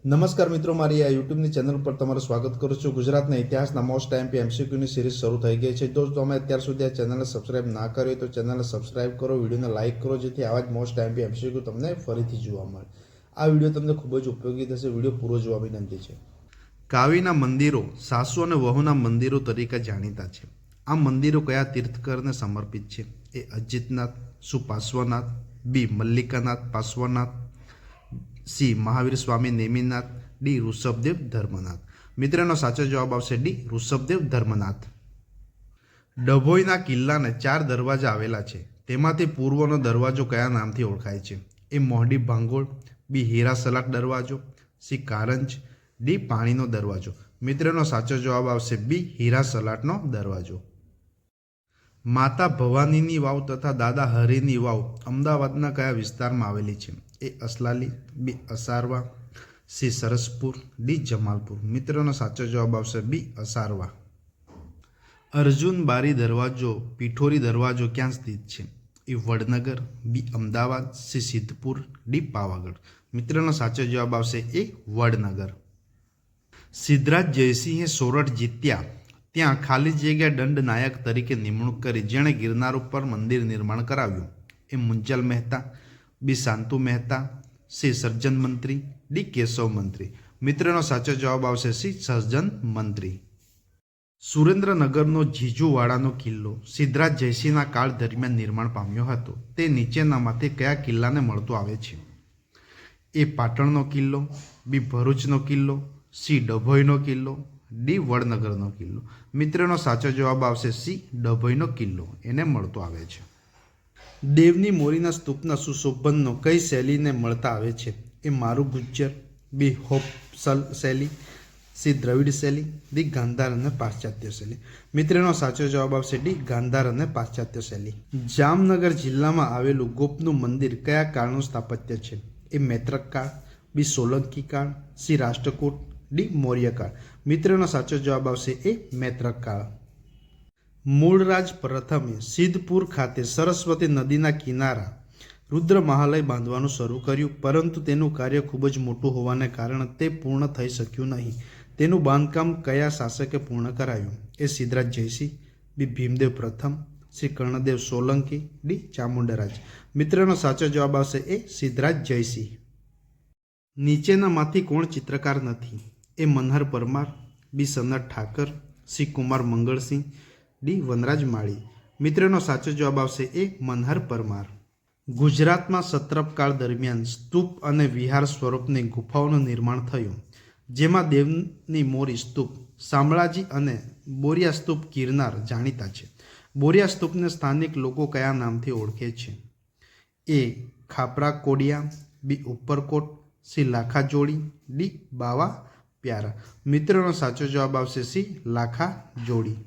નમસ્કાર મિત્રો, મારી આ યુટ્યુબની ચેનલ પર તમારું સ્વાગત કરું છું। ગુજરાતના ઇતિહાસના મોસ્ટ ટાઈમપી એમસીક્યુની સિરીઝ શરૂ થઈ ગઈ છે। જો તમે અત્યાર સુધી આ ચેનલને સબસ્ક્રાઇબ ના કરી હોય તો ચેનલને સબસ્ક્રાઇબ કરો, વિડીયોને લાઇક કરો, જેથી આવા જ મોસ્ટ ટાઈમપી એમસીક્યુ તમને ફરીથી જોવા મળે। આ વિડીયો તમને ખૂબ જ ઉપયોગી થશે, વિડીયો પૂરો જોવા વિનંતી છે। કાવીના મંદિરો સાસુ અને વહુના મંદિરો તરીકે જાણીતા છે। આ મંદિરો કયા તીર્થકરને સમર્પિત છે? એ અજીતનાથ, સુપાર્શ્વનાથ, બી મલ્લિકાનાથ પાર્શ્વનાથ, સી મહાવીર સ્વામી નેમિનાથ, ડી ઋષભદેવ ધર્મનાથ। મિત્રનો સાચો જવાબ આવશે ડી ઋષભદેવ ધર્મનાથ। ડભોઈના કિલ્લાને 4 દરવાજા આવેલા છે, તેમાંથી પૂર્વનો દરવાજો કયા નામથી ઓળખાય છે? એ મોહડી ભાંગોળ, બી હીરા સલાટ દરવાજો, સી કારંજ, ડી પાણીનો દરવાજો। મિત્રનો સાચો જવાબ આવશે બી હીરા સલાટનો દરવાજો। માતા ભવાનીની વાવ તથા દાદા હરિની વાવ અમદાવાદના કયા વિસ્તારમાં આવેલી છે? એ અસલાલી, બી અસારવા, સી સરસપુર, ડી જમાલપુર। મિત્રનો સાચો જવાબ આવશે બી અસારવા। અર્જુન બારી દરવાજો પિઠોરી દરવાજો ક્યાં સ્થિત છે? એ વડનગર, બી અમદાવાદ, સી સિદ્ધપુર, ડી પાવાગઢ। મિત્રનો સાચો જવાબ આવશે એ વડનગર। સિદ્ધરાજ જયસિંહે સોરઠ જીત્યા ત્યાં ખાલી જગ્યા દંડ નાયક તરીકે નિમણૂક કરી જેણે ગિરનાર ઉપર મંદિર નિર્માણ કરાવ્યું? એ મુંજલ મહેતા, બી શાંતુ મહેતા, સી સર્જન મંત્રી, ડી કેશવ મંત્રી। મિત્રનો સાચો જવાબ આવશે સી સર્જન મંત્રી। સુરેન્દ્રનગરનો જીજુવાડાનો કિલ્લો સિદ્ધરાજ જયસિંહના કાળ દરમિયાન નિર્માણ પામ્યો હતો, તે નીચેનામાંથી કયા કિલ્લાને મળતો આવે છે? એ પાટણનો કિલ્લો, બી ભરૂચનો કિલ્લો, સી ડભોઈનો કિલ્લો, ડી વડનગરનો કિલ્લો। મિત્રનો સાચો જવાબ આવશે સી ડભોઈનો કિલ્લો, એને મળતો આવે છે। દેવની મોરીના સ્તૂપના સુશોભનનો કઈ શૈલીને મળતા આવે છે? એ મારું ગુજ્જર, બી હોપસલ શૈલી, સી દ્રવિડ શૈલી, ડી ગાંધાર અને પાશ્ચાત્ય શૈલી। મિત્રનો સાચો જવાબ આવશે ડી ગાંધાર અને પાશ્ચાત્ય શૈલી। જામનગર જિલ્લામાં આવેલું ગોપનું મંદિર કયા કાળનું સ્થાપત્ય છે? એ મૈત્રક કાળ, બી સોલંકી કાળ, સી રાષ્ટ્રકૂટ, ડી મૌર્ય કાળ। મિત્રનો સાચો જવાબ આવશે એ મૈત્રક કાળ। મૂળરાજ પ્રથમે સિદ્ધપુર ખાતે સરસ્વતી નદીના કિનારા રુદ્ર મહાલય બાંધવાનું શરૂ કર્યું, પરંતુ તેનું કાર્ય ખૂબ જ મોટું હોવાને કારણે તે પૂર્ણ થઈ શક્યું નહીં। તેનું બાંધકામ કયા શાસકે પૂર્ણ કરાયું? એ સિદ્ધરાજ જયસિંહ, બી ભીમદેવ પ્રથમ, સી કર્ણદેવ સોલંકી, ડી ચામુંડરાજ। મિત્રનો સાચો જવાબ આવશે એ સિદ્ધરાજ જયસિંહ। નીચેનામાંથી કોણ ચિત્રકાર નથી? એ મનહર પરમાર, બી સનત ઠાકર, સી કુમાર મંગળસિંહ, ડી વનરાજ માળી। મિત્રનો સાચો જવાબ આવશે એ મનહર પરમાર। ગુજરાતમાં સત્રપકાળ દરમિયાન સ્તૂપ અને વિહાર સ્વરૂપની ગુફાઓનું નિર્માણ થયું, જેમાં દેવની મોરી સ્તૂપ શામળાજી અને બોરિયા સ્તૂપ ગિરનાર જાણીતા છે। બોરિયા સ્તૂપને સ્થાનિક લોકો કયા નામથી ઓળખે છે? એ ખાપરા કોડિયા, બી ઉપરકોટ, સી લાખા જોડી, ડી બાવા પ્યારા। મિત્રનો સાચો જવાબ આવશે સી લાખા જોડી।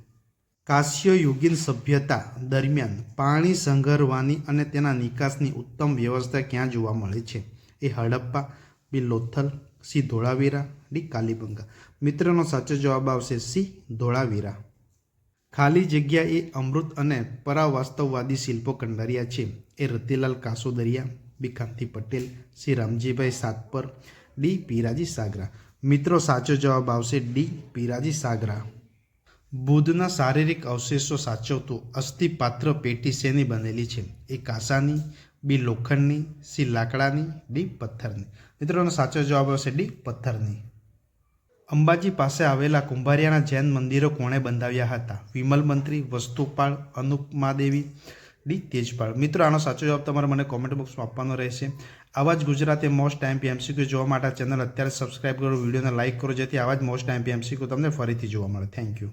કાશ્યયુગીન સભ્યતા દરમિયાન પાણી સંગ્રહવાની અને તેના નિકાસની ઉત્તમ વ્યવસ્થા ક્યાં જોવા મળે છે? એ હડપ્પા, બી લોથલ, સી ધોળાવીરા, ડી કાલીબંગા। મિત્રનો સાચો જવાબ આવશે સી ધોળાવીરા। ખાલી જગ્યા એ અમૃત અને પરાવાસ્તવવાદી શિલ્પો કંડાર્યા છે? એ રતિલાલ કાસોદરિયા, બી કાંતિ પટેલ, સી રામજીભાઈ સાતપર, ડી પીરાજી સાગરા। મિત્રો સાચો જવાબ આવશે ડી પીરાજી સાગરા। બુદ્ધના શારીરિક અવશેષો સાચવતું અસ્થિપાત્ર પેટી શેની બનેલી છે? એ કાંસાની, બી લોખંડની, સી લાકડાની, ડી પથ્થરની। મિત્રોનો સાચો જવાબ આવશે ડી પથ્થરની। અંબાજી પાસે આવેલા કુંભારિયાના જૈન મંદિરો કોણે બંધાવ્યા હતા? વિમલ મંત્રી, વસ્તુપાળ, અનુપમાદેવી, ડી તેજપાળ। મિત્રો આનો સાચો જવાબ તમારે મને કોમેન્ટ બોક્સમાં આપવાનો રહેશે। આવા જ ગુજરાતી મોસ્ટ ટાઈમપી એમસીક્યુ જોવા માટે ચેનલ અત્યારે સબસ્ક્રાઇબ કરો, વિડીયોને લાઇક કરો, જેથી આવા જ મોસ્ટ ટાઈમપી એમસીક્યુ તમને ફરીથી જોવા મળે। Thank you.